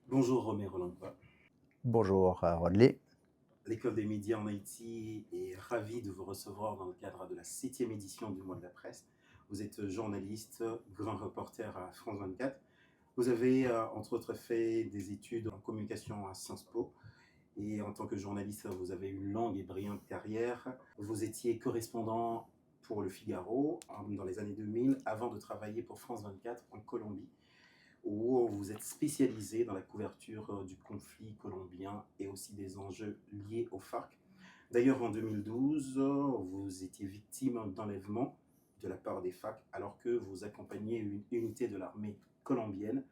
Bonjour Romain Rolandba. Bonjour Rodley. L'École des médias en Haïti est ravie de vous recevoir dans le cadre de la 7e édition du Mois de la Presse. Vous êtes journaliste, grand reporter à France 24. Vous avez, entre autres, fait des études en communication à Sciences Po. Et en tant que journaliste, vous avez une longue et brillante carrière. Vous étiez correspondant pour Le Figaro dans les années 2000 avant de travailler pour France 24 en Colombie, où vous êtes spécialisé dans la couverture du conflit colombien et aussi des enjeux liés aux FARC. D'ailleurs, en 2012, vous étiez victime d'enlèvement de la part des FARC alors que vous accompagniez une unité de l'armée colombienne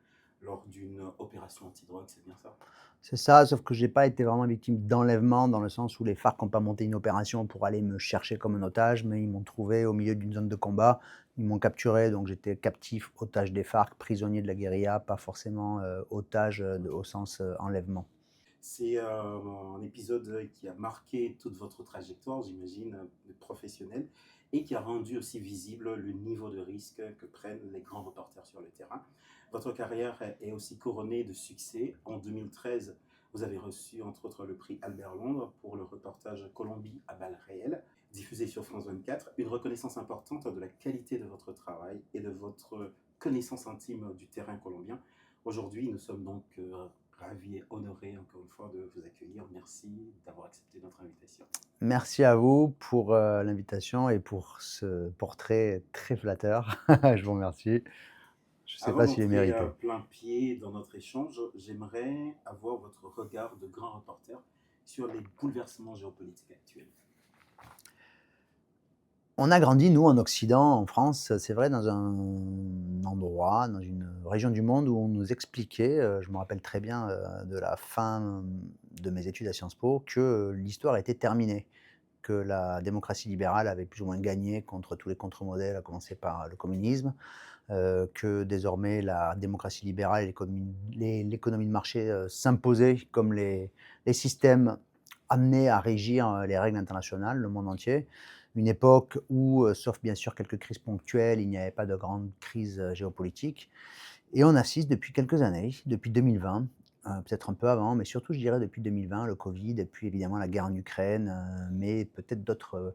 lors d'une opération antidrogue, c'est bien ça? C'est ça, sauf que j'ai pas été vraiment victime d'enlèvement dans le sens où les FARC n'ont pas monté une opération pour aller me chercher comme un otage, mais ils m'ont trouvé au milieu d'une zone de combat. Ils m'ont capturé, donc j'étais captif, otage des FARC, prisonnier de la guérilla, pas forcément, otage, au sens, enlèvement. C'est un épisode qui a marqué toute votre trajectoire, j'imagine, professionnelle, et qui a rendu aussi visible le niveau de risque que prennent les grands reporters sur le terrain. Votre carrière est aussi couronnée de succès. En 2013, vous avez reçu entre autres le prix Albert Londres pour le reportage Colombie à balles réelles, diffusé sur France 24, une reconnaissance importante de la qualité de votre travail et de votre connaissance intime du terrain colombien. Aujourd'hui, nous sommes donc ravis et honorés encore une fois de vous accueillir. Merci d'avoir accepté notre invitation. Merci à vous pour, l'invitation et pour ce portrait très flatteur. Je vous remercie. Je ne sais Avant pas s'il est d'entrer mérité. plein pied dans notre échange, j'aimerais avoir votre regard de grand reporter sur les bouleversements géopolitiques actuels. On a grandi, nous, en Occident, en France, c'est vrai, dans un endroit, dans une région du monde où on nous expliquait, je me rappelle très bien, de la fin de mes études à Sciences Po, que l'histoire était terminée, que la démocratie libérale avait plus ou moins gagné contre tous les contre-modèles, à commencer par le communisme, que désormais la démocratie libérale et l'économie de marché, s'imposaient comme les systèmes amenés à régir, les règles internationales, le monde entier. Une époque où, sauf bien sûr quelques crises ponctuelles, il n'y avait pas de grande crise, géopolitique et on assiste depuis quelques années, depuis 2020, peut-être un peu avant, mais surtout je dirais depuis 2020, le Covid et puis évidemment la guerre en Ukraine, mais peut-être d'autres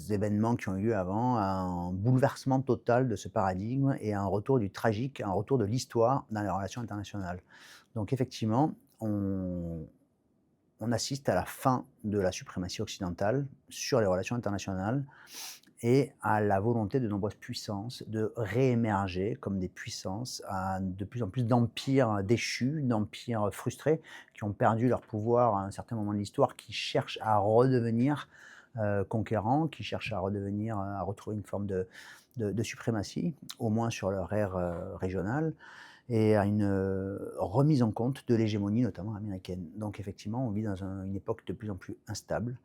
événements qui ont eu lieu avant, un bouleversement total de ce paradigme et un retour du tragique, un retour de l'histoire dans les relations internationales. Donc effectivement, on assiste à la fin de la suprématie occidentale sur les relations internationales et à la volonté de nombreuses puissances de réémerger comme des puissances à de plus en plus d'empires déchus, d'empires frustrés, qui ont perdu leur pouvoir à un certain moment de l'histoire, qui cherchent à redevenir, conquérants, qui cherchent à redevenir, à retrouver une forme de suprématie, au moins sur leur ère, régionale et à une, remise en compte de l'hégémonie, notamment américaine. Donc effectivement, on vit dans une époque de plus en plus instable,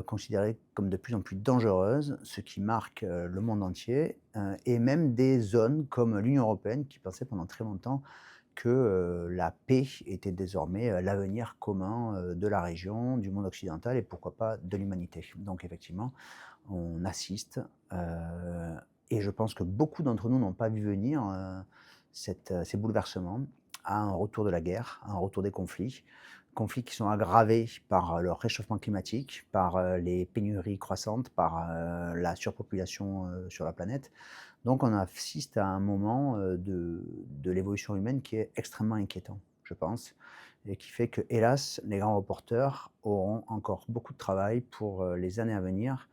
considérée comme de plus en plus dangereuse, ce qui marque, le monde entier, et même des zones comme l'Union européenne qui pensait pendant très longtemps que, la paix était désormais, l'avenir commun, de la région, du monde occidental et pourquoi pas de l'humanité. Donc effectivement, on assiste, et je pense que beaucoup d'entre nous n'ont pas vu venir, ces bouleversements, à un retour de la guerre, à un retour des conflits. Conflits qui sont aggravés par, le réchauffement climatique, par, les pénuries croissantes, par, la surpopulation, sur la planète. Donc on assiste à un moment, de l'évolution humaine qui est extrêmement inquiétant, je pense et qui fait que, hélas, les grands reporters auront encore beaucoup de travail pour, les années à venir,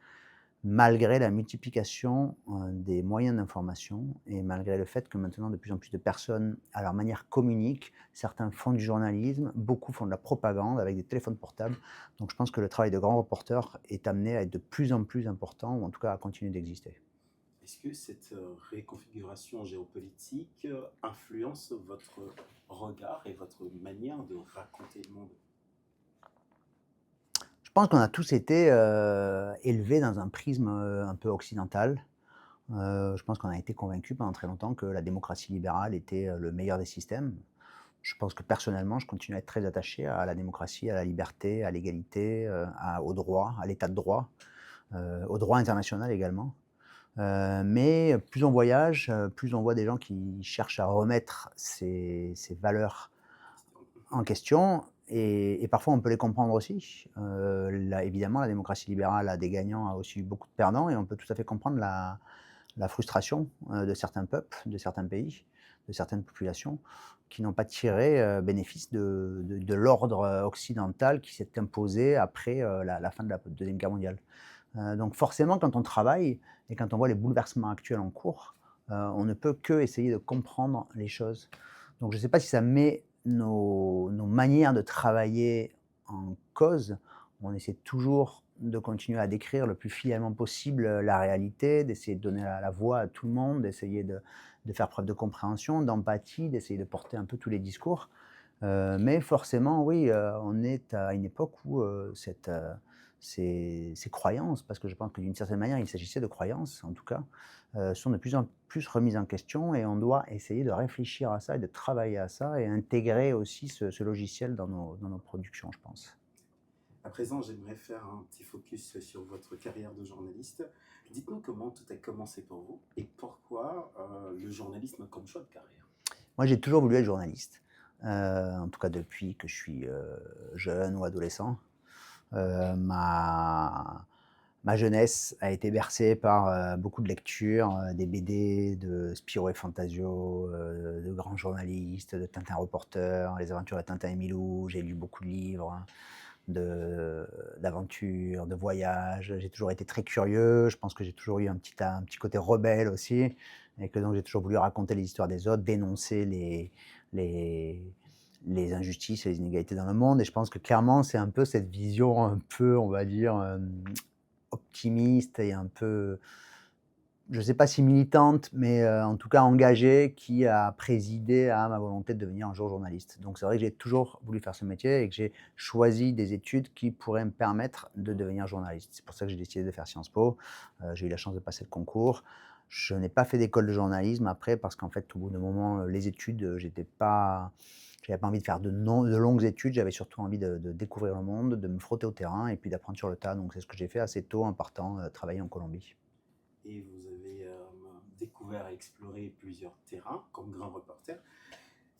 malgré la multiplication, des moyens d'information et malgré le fait que maintenant de plus en plus de personnes, à leur manière, communiquent. Certains font du journalisme, beaucoup font de la propagande avec des téléphones portables. Donc je pense que le travail de grand reporter est amené à être de plus en plus important ou en tout cas à continuer d'exister. Est-ce que cette réconfiguration géopolitique influence votre regard et votre manière de raconter le monde? Je pense qu'on a tous été, élevés dans un prisme, un peu occidental. Je pense qu'on a été convaincus pendant très longtemps que la démocratie libérale était, le meilleur des systèmes. Je pense que personnellement, je continue à être très attaché à la démocratie, à la liberté, à l'égalité, au droit, à l'état de droit, au droit international également. Mais plus on voyage, plus on voit des gens qui cherchent à remettre ces valeurs en question et parfois on peut les comprendre aussi. Là évidemment la démocratie libérale a des gagnants, a aussi eu beaucoup de perdants et on peut tout à fait comprendre la frustration, de certains peuples, de certains pays, de certaines populations qui n'ont pas tiré, bénéfice de l'ordre, occidental qui s'est imposé après, la fin de la 2e guerre mondiale. Donc forcément quand on travaille et quand on voit les bouleversements actuels en cours, on ne peut qu'essayer de comprendre les choses. Donc je ne sais pas si ça met nos manières de travailler en cause. On essaie toujours de continuer à décrire le plus fidèlement possible, la réalité, d'essayer de donner la voix à tout le monde, d'essayer de faire preuve de compréhension, d'empathie, d'essayer de porter un peu tous les discours. Mais forcément oui, on est à une époque où, ces croyances, parce que je pense que d'une certaine manière il s'agissait de croyances en tout cas, sont de plus en plus remises en question et on doit essayer de réfléchir à ça et de travailler à ça et intégrer aussi ce logiciel dans nos productions, je pense. À présent, j'aimerais faire un petit focus sur votre carrière de journaliste. Dites-nous comment tout a commencé pour vous et pourquoi le journalisme comme choix de carrière. Moi, j'ai toujours voulu être journaliste, en tout cas depuis que je suis, jeune ou adolescent. Ma jeunesse a été bercée par, beaucoup de lectures, des BD de Spirou et Fantasio, de grands journalistes, de Tintin Reporter, Les aventures de Tintin et Milou. J'ai lu beaucoup de livres, de d'aventures, de voyages. J'ai toujours été très curieux. Je pense que j'ai toujours eu un petit côté rebelle aussi et que donc j'ai toujours voulu raconter les histoires des autres, dénoncer les les injustices et les inégalités dans le monde et je pense que clairement, c'est un peu cette vision un peu, on va dire, optimiste et un peu, je ne sais pas si militante, mais en tout cas engagée, qui a présidé à ma volonté de devenir un jour journaliste. Donc c'est vrai que j'ai toujours voulu faire ce métier et que j'ai choisi des études qui pourraient me permettre de devenir journaliste. C'est pour ça que j'ai décidé de faire Sciences Po. J'ai eu la chance de passer le concours. Je n'ai pas fait d'école de journalisme après parce qu'en fait, au bout d'un moment, les études, j'avais pas envie de faire de longues études. J'avais surtout envie de découvrir le monde, de me frotter au terrain et puis d'apprendre sur le tas. Donc c'est ce que j'ai fait assez tôt en partant, travailler en Colombie. Et vous avez découvert et exploré plusieurs terrains comme grand reporter.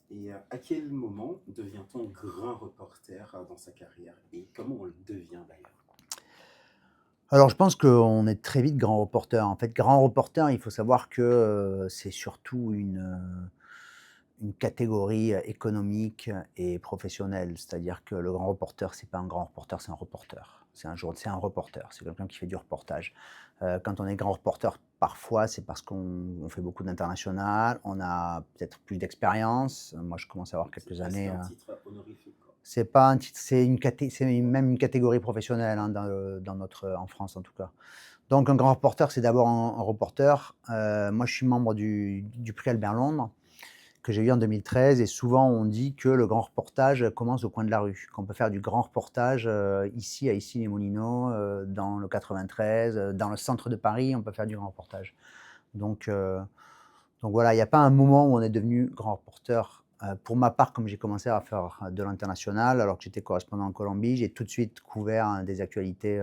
Et à quel moment devient-on grand reporter dans sa carrière et comment on le devient d'ailleurs? Alors je pense qu'on est très vite grand reporter. En fait, grand reporter, il faut savoir que, c'est surtout une catégorie, économique et professionnelle. C'est-à-dire que le grand reporter, c'est pas un grand reporter, c'est un reporter. C'est un reporter, c'est quelqu'un qui fait du reportage. Quand on est grand reporter, parfois, c'est parce qu'on fait beaucoup d'international, on a peut-être plus d'expérience. Moi, je commence à avoir C'est quelques presque années, un titre honorifique, quoi. c'est pas un titre, même une catégorie professionnelle, hein, dans notre en France, en tout cas. Donc un grand reporter, c'est d'abord un reporter. Moi, je suis membre du prix Albert Londres, que j'ai eu en 2013 et souvent on dit que le grand reportage commence au coin de la rue, qu'on peut faire du grand reportage, ici à Issy-les-Moulineaux, dans le 93, dans le centre de Paris, on peut faire du grand reportage. Donc heu, donc voilà, il y a pas un moment où on est devenu grand reporter. Pour ma part, comme j'ai commencé à faire de l'international, alors que j'étais correspondant en Colombie, j'ai tout de suite couvert, des actualités,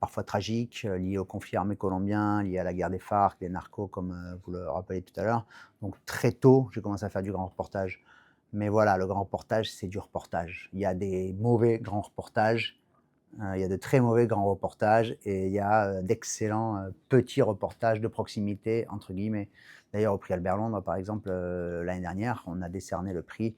parfois tragiques, liées au conflit armé colombien, liées à la guerre des FARC, des narcos comme, vous le rappelez tout à l'heure. Donc très tôt, j'ai commencé à faire du grand reportage. Mais voilà, le grand reportage, c'est du reportage. Il y a des mauvais grands reportages, il y a de très mauvais grands reportages et il y a, d'excellents, petits reportages «de proximité» entre guillemets. D'ailleurs au prix Albert Londres par exemple, l'année dernière, on a décerné le prix,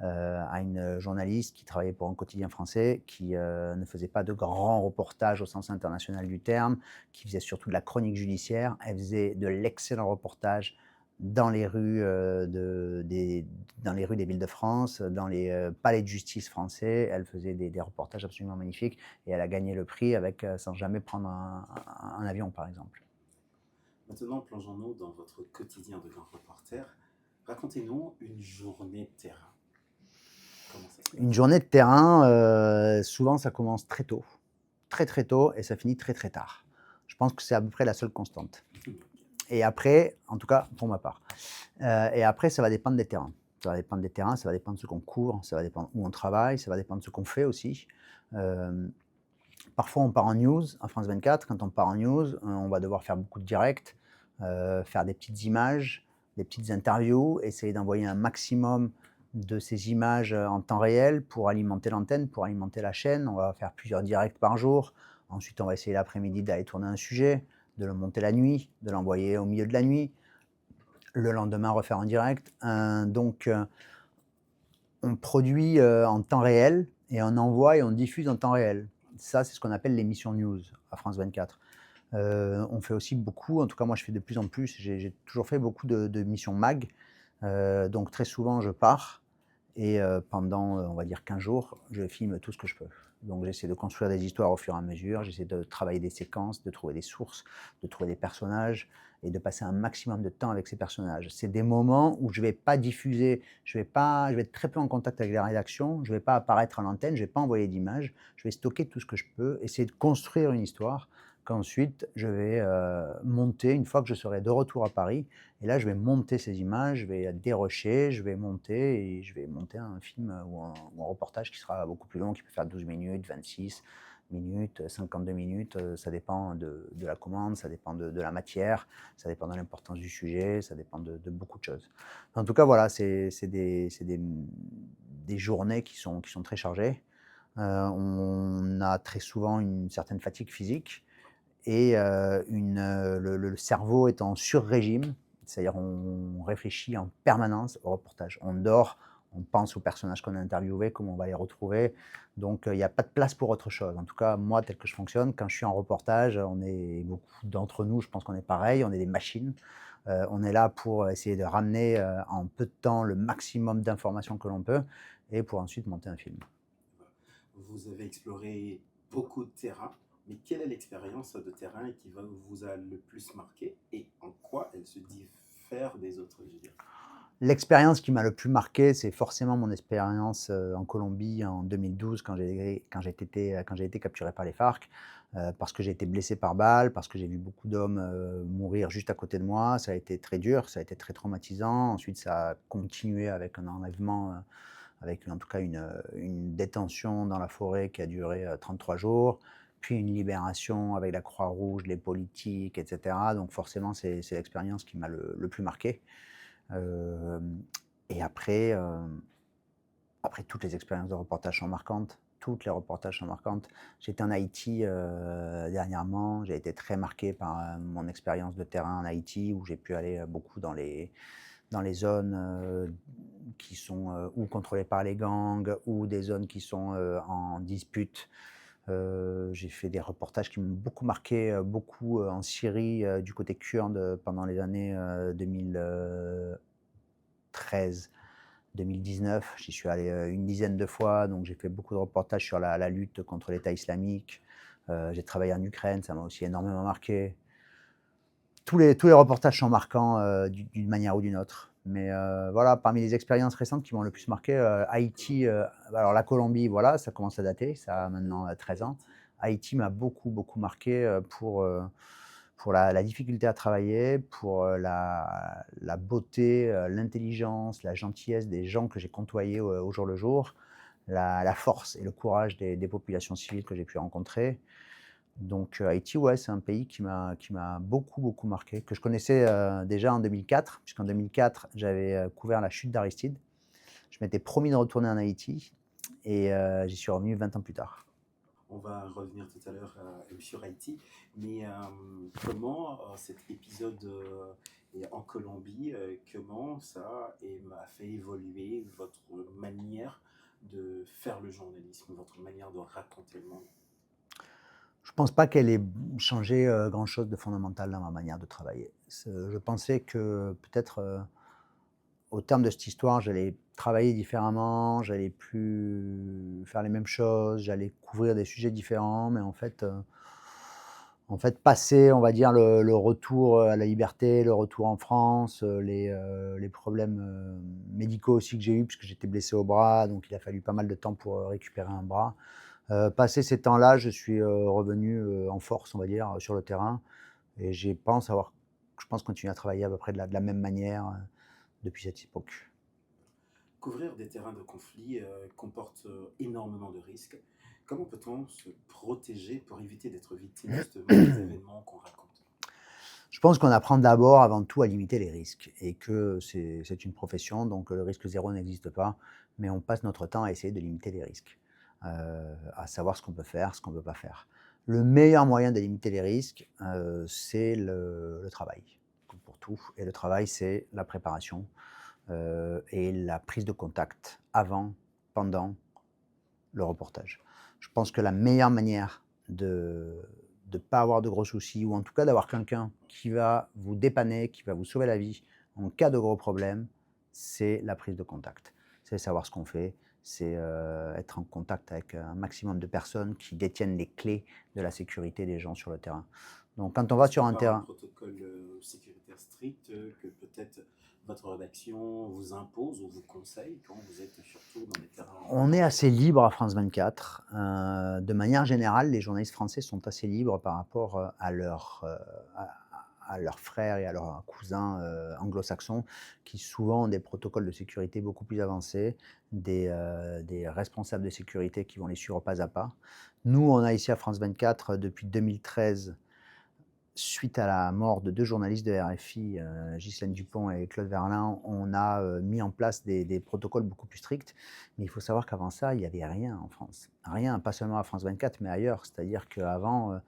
à une journaliste qui travaillait pour un quotidien français, qui, ne faisait pas de grands reportages au sens international du terme, qui faisait surtout de la chronique judiciaire. Elle faisait de l'excellent reportage dans les rues, dans les rues des villes de France, dans les, palais de justice français. Elle faisait des reportages absolument magnifiques et elle a gagné le prix avec, sans jamais prendre un avion, par exemple. Maintenant, plongeons-nous dans votre quotidien de grand reporter. Racontez-nous une journée de terrain. Comment ça se Une passe? journée de terrain, souvent ça commence très tôt, très, très tôt et ça finit très, très tard. Je pense que c'est à peu près la seule constante et après, en tout cas pour ma part, et après ça va dépendre des terrains. Ça va dépendre des terrains, ça va dépendre de ce qu'on couvre, ça va dépendre où on travaille, ça va dépendre de ce qu'on fait aussi. Hem parfois on part en news, à France 24. Quand on part en news, on va devoir faire beaucoup de directs, faire des petites images, des petites interviews, essayer d'envoyer un maximum de ces images, en temps réel pour alimenter l'antenne, pour alimenter la chaîne. On va faire plusieurs directs par jour. Ensuite, on va essayer l'après-midi d'aller tourner un sujet, de le monter la nuit, de l'envoyer au milieu de la nuit, le lendemain refaire en direct. On produit, en temps réel et on envoie et on diffuse en temps réel. Ça, c'est ce qu'on appelle l'émission news à France 24. On fait aussi beaucoup, en tout cas moi je fais de plus en plus, j'ai toujours fait beaucoup de missions mag. Donc très souvent je pars et pendant, on va dire 15 jours, je filme tout ce que je peux. Donc j'essaie de construire des histoires au fur et à mesure, j'essaie de travailler des séquences, de trouver des sources, de trouver des personnages et de passer un maximum de temps avec ces personnages. C'est des moments où je vais pas diffuser, je vais être très peu en contact avec la rédaction, je vais pas apparaître à l'antenne, je vais pas envoyer d'images, je vais stocker tout ce que je peux, essayer de construire une histoire qu'ensuite je vais, monter une fois que je serai de retour à Paris. Et là, je vais monter ces images, je vais dérusher, je vais monter et je vais monter un film, ou un reportage qui sera beaucoup plus long, qui peut faire 12 minutes, 26 minutes, 52 minutes, ça dépend de la commande, ça dépend de la matière, ça dépend de l'importance du sujet, ça dépend de beaucoup de choses. En tout cas, voilà, c'est des journées qui sont très chargées. On a très souvent une certaine fatigue physique et le cerveau est en sur-régime, c'est-à-dire on réfléchit en permanence au reportage. On dort, on pense aux personnages qu'on a interviewés, comment on va les retrouver. Donc il n'y a pas de place pour autre chose. En tout cas, moi, tel que je fonctionne, quand je suis en reportage, on est beaucoup d'entre nous, je pense qu'on est pareil, on est des machines. On est là pour essayer de ramener en peu de temps le maximum d'informations que l'on peut et pour ensuite monter un film. Vous avez exploré beaucoup de terrain, mais quelle est l'expérience de terrain qui vous a le plus marqué et en quoi elle se diffère des autres, je veux dire? L'expérience qui m'a le plus marqué, c'est forcément mon expérience, en Colombie en 2012 quand j'ai été capturé par les FARC, parce que j'ai été blessé par balle, parce que j'ai vu beaucoup d'hommes, mourir juste à côté de moi. Ça a été très dur, ça a été très traumatisant. Ensuite, ça a continué avec un enlèvement, avec en tout cas une détention dans la forêt qui a duré, 33 jours, puis une libération avec la Croix-Rouge, les politiques et cetera. Donc forcément, c'est l'expérience qui m'a le plus marqué. Hem et après toutes les expériences de reportage sont marquantes. Toutes les reportages sont marquantes. J'étais en Haïti, dernièrement. J'ai été très marqué par, mon expérience de terrain en Haïti où j'ai pu aller, beaucoup dans les zones, qui sont, ou contrôlées par les gangs ou des zones qui sont, en dispute. J'ai fait des reportages qui m'ont beaucoup marqué, beaucoup, en Syrie, du côté kurde, pendant les années, 2013, 2019. J'y suis allé, une dizaine de fois, donc j'ai fait beaucoup de reportages sur la lutte contre l'État islamique. J'ai travaillé en Ukraine, ça m'a aussi énormément marqué. Tous les reportages sont marquants, d'une manière ou d'une autre. Mais, voilà, parmi les expériences récentes qui m'ont le plus marqué, Haïti, alors la Colombie, voilà, ça commence à dater, ça a maintenant, 13 ans. Haïti. Haïti m'a beaucoup, beaucoup marqué, pour la difficulté à travailler, pour, la beauté, l'intelligence, la gentillesse des gens que j'ai côtoyés au jour le jour, la force et le courage des populations civiles que j'ai pu rencontrer. Donc, Haïti, ouais, c'est un pays qui m'a beaucoup, beaucoup marqué, que je connaissais, déjà en 2004, puisqu'en 2004, j'avais, couvert la chute d'Aristide. Je m'étais promis de retourner en Haïti et j'y suis revenu 20 ans plus tard. On va revenir tout à l'heure sur Haïti, mais comment cet épisode en Colombie, comment ça m'a fait évoluer votre manière de faire le journalisme, votre manière de raconter le monde? Je pense pas qu'elle ait changé, grand-chose de fondamental dans ma manière de travailler. Je pensais que peut-être, au terme de cette histoire, j'allais travailler différemment, j'allais plus faire les mêmes choses, j'allais couvrir des sujets différents, mais en fait, passer, on va dire, le retour, à la liberté, le retour en France, les problèmes, médicaux aussi que j'ai eus, puisque j'étais blessé au bras, donc il a fallu pas mal de temps pour, récupérer un bras. Passé ces temps-là, je suis, revenu, en force, on va dire, sur le terrain et je pense continuer à travailler à peu près de la même manière, depuis cette époque. Couvrir des terrains de conflit comporte énormément de risques. comment peut-on se protéger pour éviter d'être victime justement des événements qu'on raconte? Je pense qu'on apprend d'abord, avant tout, à limiter les risques et que c'est une profession, donc le risque zéro n'existe pas, mais on passe notre temps à essayer de limiter les risques, à savoir ce qu'on peut faire, ce qu'on ne peut pas faire. Le meilleur moyen de limiter les risques, c'est le travail, comme pour tout, et le travail, c'est la préparation, et la prise de contact avant, pendant le reportage. Je pense que la meilleure manière de ne pas avoir de gros soucis, ou en tout cas d'avoir quelqu'un qui va vous dépanner, qui va vous sauver la vie en cas de gros problème, c'est la prise de contact. C'est savoir ce qu'on fait, c'est être en contact avec un maximum de personnes qui détiennent les clés de la sécurité des gens sur le terrain. Donc quand on va Est-ce qu'il sur y un a un terrain, protocole sécuritaire strict que peut-être votre rédaction vous impose ou vous conseille quand vous êtes surtout dans des terrains on est assez dangereux? libre à France 24. De manière générale, les journalistes français sont assez libres par rapport à leurs frères et à leurs cousins anglo-saxons, qui souvent ont des protocoles de sécurité beaucoup plus avancés, des responsables de sécurité qui vont les suivre pas à pas. Nous, on a ici à France 24, depuis 2013, suite à la mort de 2 journalistes de RFI, Ghislaine Dupont et Claude Verlin, on a mis en place des protocoles beaucoup plus stricts. Mais il faut savoir qu'avant ça, il n'y avait rien en France. Rien, pas seulement à France 24, mais ailleurs. C'est-à-dire qu'avant,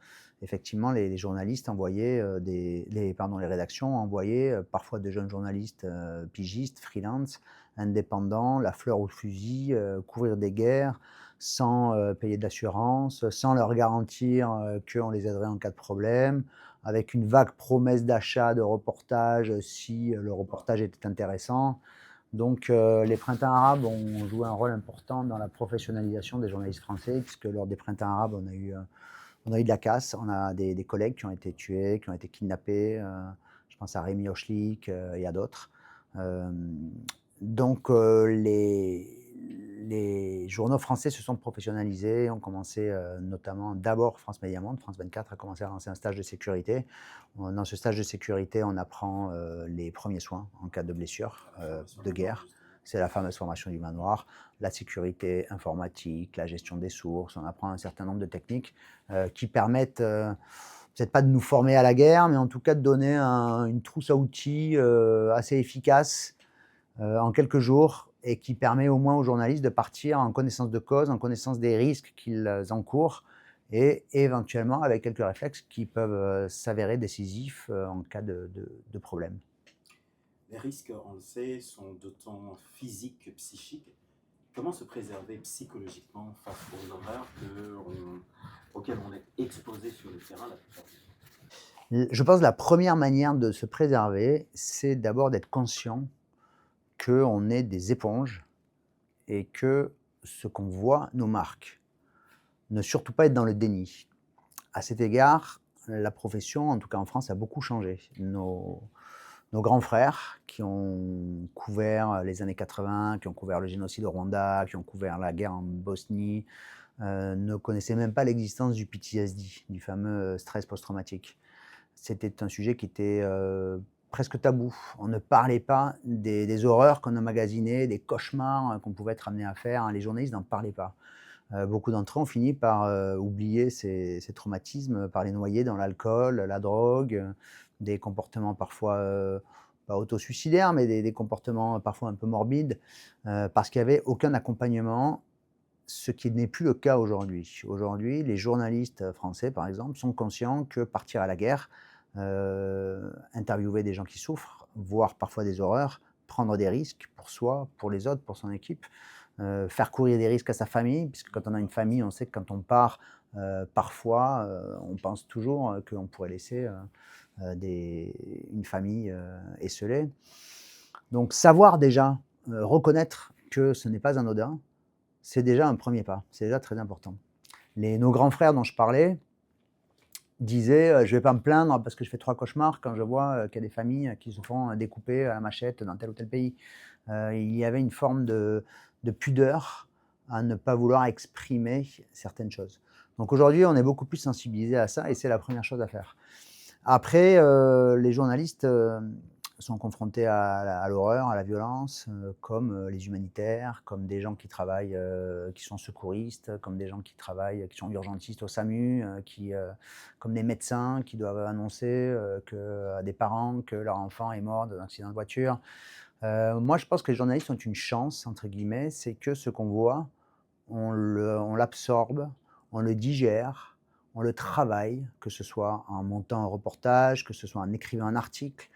effectivement, les journalistes envoyaient, les rédactions envoyaient parfois de jeunes journalistes pigistes, freelance, indépendants, la fleur au fusil, couvrir des guerres sans payer d'assurance, sans leur garantir qu'on les aiderait en cas de problème, avec une vague promesse d'achat de reportage si le reportage était intéressant. Donc les printemps arabes ont joué un rôle important dans la professionnalisation des journalistes français, puisque lors des printemps arabes, on a eu de la casse, on a des collègues qui ont été tués, qui ont été kidnappés, je pense à Rémi Hochlik et à d'autres. Euh, donc les journaux français se sont professionnalisés, ont commencé notamment d'abord France Média Monde, France 24 a commencé à lancer un stage de sécurité. Dans ce stage de sécurité, on apprend les premiers soins en cas de blessure, La formation de manoir, guerre. justement. C'est la fameuse formation du manoir, la sécurité informatique, la gestion des sources. On apprend un certain nombre de techniques qui permettent peut-être pas de nous former à la guerre, mais en tout cas de donner une trousse à outils assez efficace en quelques jours, et qui permet au moins aux journalistes de partir en connaissance de cause, en connaissance des risques qu'ils encourent, et éventuellement avec quelques réflexes qui peuvent s'avérer décisifs en cas de problème. Les risques, on le sait, sont d'autant physiques que psychiques. Comment se préserver psychologiquement face aux horreurs auxquelles on est exposé sur le terrain la plupart du temps? Je pense que la première manière de se préserver, c'est d'abord d'être conscient qu'on est des éponges et que ce qu'on voit nous marque. Ne surtout pas être dans le déni. À cet égard, la profession, en tout cas en France, a beaucoup changé. Nos grands frères qui ont couvert les années 80, qui ont couvert le génocide au Rwanda, qui ont couvert la guerre en Bosnie, ne connaissaient même pas l'existence du PTSD, du fameux stress post-traumatique. C'était un sujet qui était presque tabou. On ne parlait pas des horreurs qu'on emmagasinait, des cauchemars qu'on pouvait être amené à faire. Les journalistes n'en parlaient pas. Beaucoup d'entre eux ont fini par oublier ces traumatismes, par les noyer dans l'alcool, la drogue, des comportements parfois pas autosuicidaires, mais des comportements parfois un peu morbides, parce qu'il n'y avait aucun accompagnement, ce qui n'est plus le cas aujourd'hui. Aujourd'hui, les journalistes français, par exemple, sont conscients que partir à la guerre, interviewer des gens qui souffrent, voir parfois des horreurs, prendre des risques pour soi, pour les autres, pour son équipe, faire courir des risques à sa famille, puisque quand on a une famille, on sait que quand on part, parfois, on pense toujours qu'on pourrait laisser une famille esseulée. Donc savoir déjà reconnaître que ce n'est pas anodin, c'est déjà un premier pas, c'est déjà très important. Nos grands frères dont je parlais disaient je ne vais pas me plaindre parce que je fais 3 cauchemars quand je vois qu'il y a des familles qui se font découper à la machette dans tel ou tel pays. Il y avait une forme de pudeur à ne pas vouloir exprimer certaines choses. Donc aujourd'hui, on est beaucoup plus sensibilisé à ça et c'est la première chose à faire. Après, les journalistes sont confrontés à l'horreur, à la violence, comme les humanitaires, comme des gens qui travaillent, qui sont secouristes, comme des gens qui travaillent, qui sont urgentistes au SAMU, comme des médecins qui doivent annoncer à des parents que leur enfant est mort d'un accident de voiture. Moi, je pense que les journalistes ont une «chance» entre guillemets, c'est que ce qu'on voit, on l'absorbe, on le digère, on le travaille, que ce soit en montant un reportage, que ce soit en écrivant un article,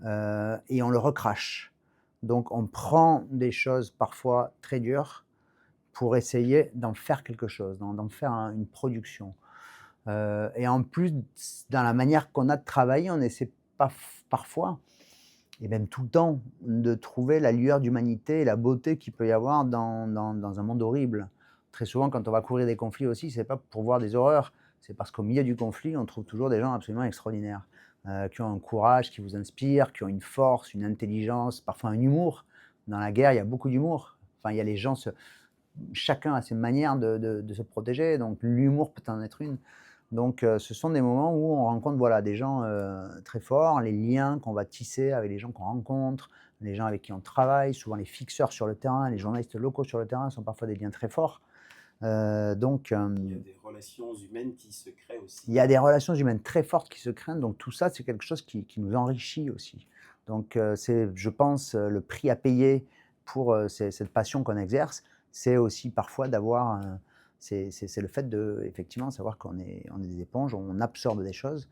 et on le recrache. Donc on prend des choses parfois très dures pour essayer d'en faire quelque chose, d'en faire une production. Et en plus, dans la manière qu'on a de travailler, on essaie pas parfois et même tout le temps, de trouver la lueur d'humanité et la beauté qu'il peut y avoir dans un monde horrible. Très souvent, quand on va couvrir des conflits aussi, c'est pas pour voir des horreurs, c'est parce qu'au milieu du conflit, on trouve toujours des gens absolument extraordinaires, qui ont un courage, qui vous inspire, qui ont une force, une intelligence, parfois un humour. Dans la guerre, il y a beaucoup d'humour. Enfin, il y a les gens chacun a ses manières de se protéger, donc l'humour peut en être une. Donc ce sont des moments où on rencontre, voilà, des gens, très forts, les liens qu'on va tisser avec les gens qu'on rencontre, les gens avec qui on travaille, souvent les fixeurs sur le terrain, les journalistes locaux sur le terrain sont parfois des liens très forts. Donc Il y a des relations humaines qui se créent il aussi. y a des relations humaines très fortes qui se créent, donc tout ça, c'est quelque chose qui nous enrichit aussi. Donc c'est, je pense, le prix à payer pour, cette passion qu'on exerce, c'est aussi parfois d'avoir, c'est le fait de effectivement savoir qu'on est des éponges, on absorbe des choses.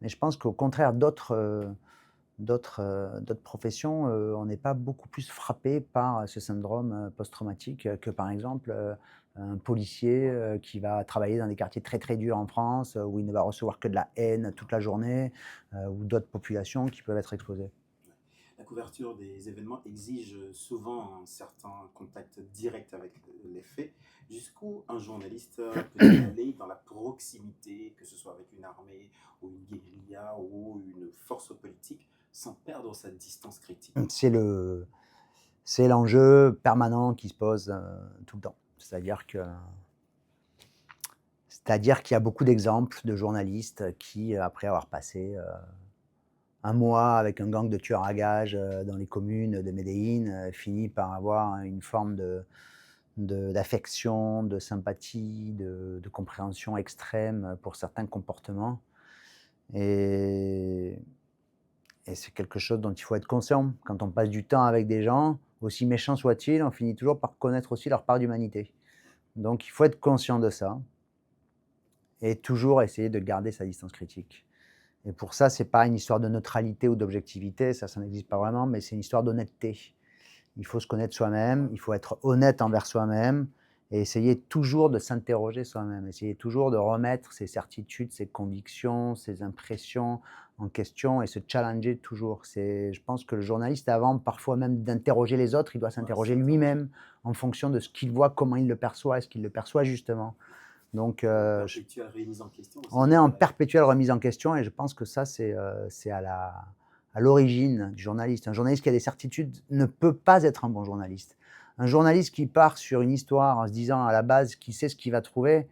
Mais je pense qu'au contraire d'autres professions, on n'est pas beaucoup plus frappé par ce syndrome, post-traumatique, que par exemple, un policier, qui va travailler dans des quartiers très, très durs en France, où il ne va recevoir que de la haine toute la journée, ou d'autres populations qui peuvent être exposées. La couverture des événements exige souvent un certain contact direct avec les faits. Jusqu'où un journaliste peut-il aller dans la proximité, que ce soit avec une armée ou une guérilla ou une force politique, sans perdre sa distance critique? C'est l'enjeu permanent qui se pose, tout le temps. C'est-à-dire qu'il y a beaucoup d'exemples de journalistes qui, après avoir passé, un mois avec un gang de tueurs à gages, dans les communes de Medellín, finit par avoir une forme d'affection, de sympathie, de compréhension extrême pour certains comportements et c'est quelque chose dont il faut être conscient. Quand on passe du temps avec des gens, aussi méchants soient-ils, on finit toujours par connaître aussi leur part d'humanité. Donc il faut être conscient de ça et toujours essayer de garder sa distance critique. Et pour ça, c'est pas une histoire de neutralité ou d'objectivité, ça n'existe pas vraiment, mais c'est une histoire d'honnêteté. Il faut se connaître soi-même, il faut être honnête envers soi-même et essayer toujours de s'interroger soi-même, essayer toujours de remettre ses certitudes, ses convictions, ses impressions en question et se challenger toujours. Je pense que le journaliste, avant parfois même d'interroger les autres, il doit Ouais, s'interroger c'est intéressant. lui-même en fonction de ce qu'il voit, comment il le perçoit, est-ce qu'il le perçoit justement. Donc En perpétuelle remise en question aussi, on je est en dirais. perpétuelle remise en question et je pense que ça, c'est à l'origine du journaliste. Un journaliste qui a des certitudes ne peut pas être un bon journaliste. Un journaliste qui part sur une histoire en se disant à la base qu'il sait ce qu'il va trouver,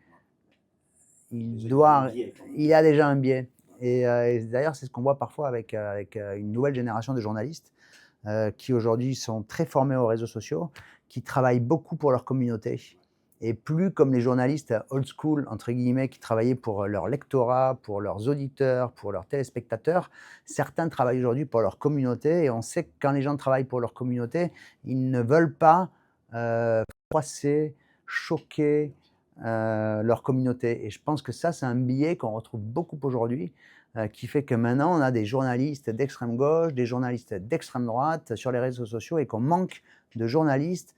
il Déjà, il y a un doit biais quand même. il a déjà un biais et d'ailleurs, c'est ce qu'on voit parfois avec, une nouvelle génération de journalistes, qui aujourd'hui sont très formés aux réseaux sociaux, qui travaillent beaucoup pour leur communauté et plus comme les journalistes «old school» entre guillemets qui travaillaient pour leur lectorat, pour leurs auditeurs, pour leurs téléspectateurs. Certains travaillent aujourd'hui pour leur communauté et on sait que quand les gens travaillent pour leur communauté, ils ne veulent pas, froisser, choquer, leur communauté et je pense que ça, c'est un biais qu'on retrouve beaucoup aujourd'hui, qui fait que maintenant on a des journalistes d'extrême gauche, des journalistes d'extrême droite sur les réseaux sociaux et qu'on manque de journalistes,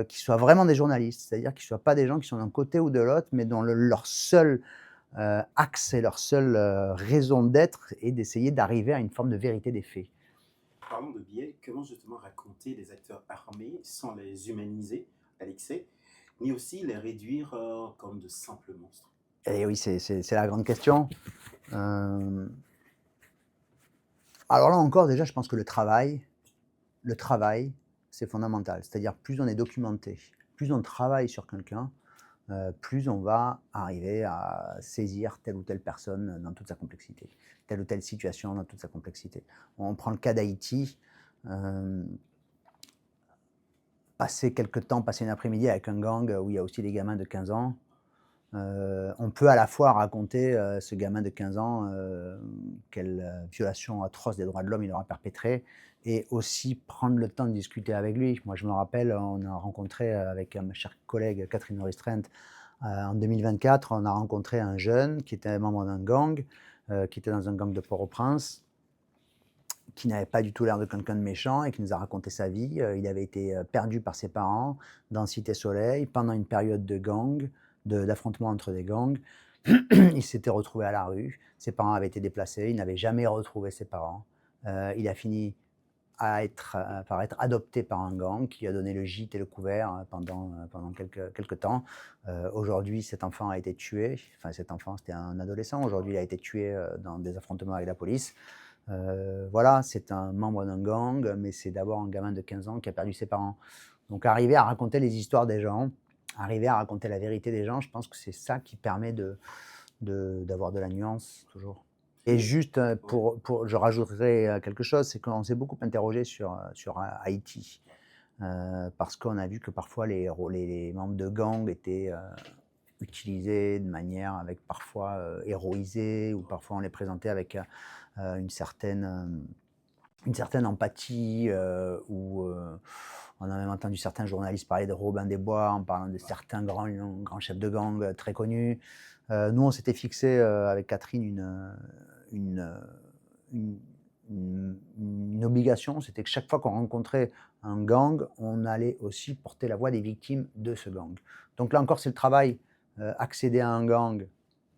qui soient vraiment des journalistes. C'est-à-dire qu'ils ne soient pas des gens qui sont d'un côté ou de l'autre, mais dont leur seul, axe et leur seule, raison d'être est d'essayer d'arriver à une forme de vérité des faits. Parlons de biais, comment justement raconter les acteurs armés sans les humaniser à l'excès, ni aussi les réduire comme de simples monstres? Et oui, c'est la grande question. Hem, alors là encore, déjà, je pense que le travail, c'est fondamental. C'est-à-dire plus on est documenté, plus on travaille sur quelqu'un, plus on va arriver à saisir telle ou telle personne dans toute sa complexité, telle ou telle situation dans toute sa complexité. On prend le cas d'Haïti, passer quelque temps, passer une après-midi avec un gang où il y a aussi des gamins de 15 ans, on peut à la fois raconter ce gamin de 15 ans, quelle violation atroce des droits de l'homme il aura perpétré, et aussi prendre le temps de discuter avec lui. Moi, je me rappelle, on a rencontré avec ma chère collègue Catherine Restreint, en 2024, on a rencontré un jeune qui était membre d'un gang, qui était dans un gang de Port-au-Prince, qui n'avait pas du tout l'air de quelqu'un de méchant et qui nous a raconté sa vie. Il avait été perdu par ses parents dans Cité Soleil pendant une période de gang, d'affrontement entre des gangs. Il s'était retrouvé à la rue, ses parents avaient été déplacés, il n'avait jamais retrouvé ses parents. Il a fini par être adopté par un gang qui lui a donné le gîte et le couvert pendant quelques temps. Aujourd'hui, cet enfant a été tué. Enfin, cet enfant, c'était un adolescent. Aujourd'hui, il a été tué dans des affrontements avec la police. Voilà, c'est un membre d'un gang, mais c'est d'abord un gamin de 15 ans qui a perdu ses parents. Donc arriver à raconter les histoires des gens, arriver à raconter la vérité des gens, je pense que c'est ça qui permet d'avoir de la nuance toujours. Et juste, je rajouterais quelque chose, c'est qu'on s'est beaucoup interrogé sur Haïti, parce qu'on a vu que parfois les membres de gang étaient utilisés de manière avec parfois héroïsée, ou parfois on les présentait avec une certaine empathie, ou on a même entendu certains journalistes parler de Robin des Bois en parlant de certains grands chefs de gang très connus. Nous, on s'était fixé avec Catherine une obligation, c'était que chaque fois qu'on rencontrait un gang, on allait aussi porter la voix des victimes de ce gang. Donc là encore, c'est le travail. Accéder à un gang,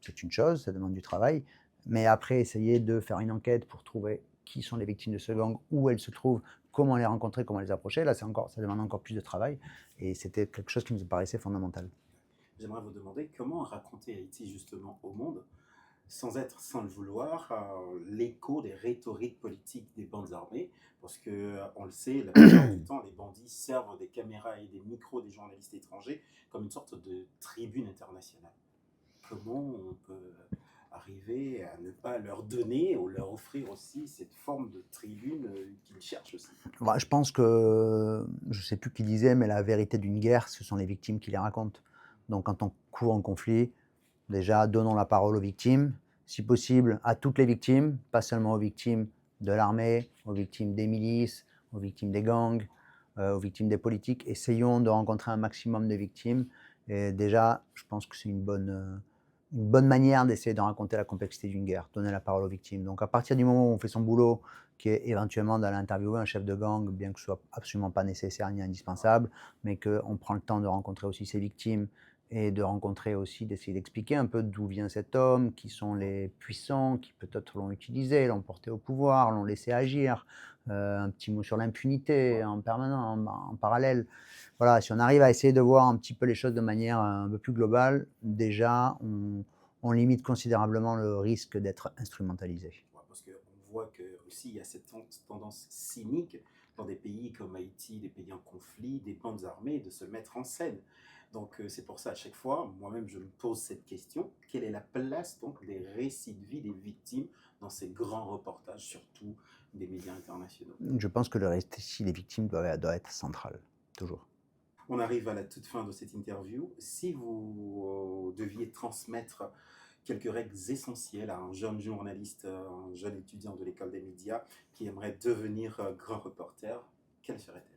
c'est une chose, ça demande du travail, mais après, essayer de faire une enquête pour trouver qui sont les victimes de ce gang, où elles se trouvent, comment les rencontrer, comment les approcher, là, ça demande encore plus de travail, et c'était quelque chose qui nous paraissait fondamental. J'aimerais vous demander comment raconter Haïti justement au monde, sans le vouloir, l'écho des rhétoriques politiques des bandes armées, parce que on le sait, la plupart du temps, les bandits servent des caméras et des micros des journalistes étrangers comme une sorte de tribune internationale. Comment on peut arriver à ne pas leur donner ou leur offrir aussi cette forme de tribune qu'ils cherchent aussi? Bah, je pense que, je ne sais plus qui disait, mais la vérité d'une guerre, ce sont les victimes qui les racontent. Donc quand on court en conflit, déjà, donnons la parole aux victimes, si possible à toutes les victimes, pas seulement aux victimes de l'armée, aux victimes des milices, aux victimes des gangs, aux victimes des politiques. Essayons de rencontrer un maximum de victimes. Et déjà, je pense que c'est une bonne manière d'essayer de raconter la complexité d'une guerre, donner la parole aux victimes. Donc à partir du moment où on fait son boulot, qui est éventuellement d'aller interviewer un chef de gang, bien que ce soit absolument pas nécessaire ni indispensable, mais qu'on prend le temps de rencontrer aussi ses victimes, et de rencontrer aussi, d'essayer d'expliquer un peu d'où vient cet homme, qui sont les puissants, qui peut-être l'ont utilisé, l'ont porté au pouvoir, l'ont laissé agir. Un petit mot sur l'impunité en permanent, en parallèle. Voilà, si on arrive à essayer de voir un petit peu les choses de manière un peu plus globale, déjà, on limite considérablement le risque d'être instrumentalisé. Ouais, parce qu'on voit qu'il y a cette tendance cynique dans des pays comme Haïti, des pays en conflit, des bandes armées, de se mettre en scène. Donc c'est pour ça, à chaque fois, moi-même, je me pose cette question, quelle est la place donc des récits de vie des victimes dans ces grands reportages, surtout des médias internationaux? Je pense que le récit des victimes doit être central, toujours. On arrive à la toute fin de cette interview. Si vous deviez transmettre quelques règles essentielles à un jeune journaliste, un jeune étudiant de l'école des médias qui aimerait devenir grand reporter, quelles seraient-elles?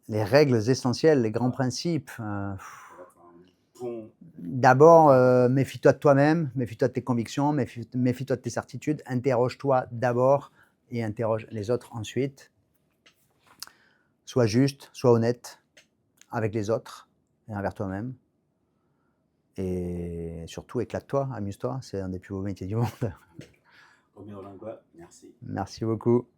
Les règles essentielles, les grands principes. Bon... D'abord, méfie-toi de toi-même, méfie-toi de tes convictions, méfie-toi de tes certitudes, interroge-toi d'abord et interroge les autres ensuite. Sois juste, sois honnête avec les autres et envers toi-même. Et surtout, éclate-toi, amuse-toi, c'est un des plus beaux métiers du monde. Roméo Langlois, merci. Merci beaucoup.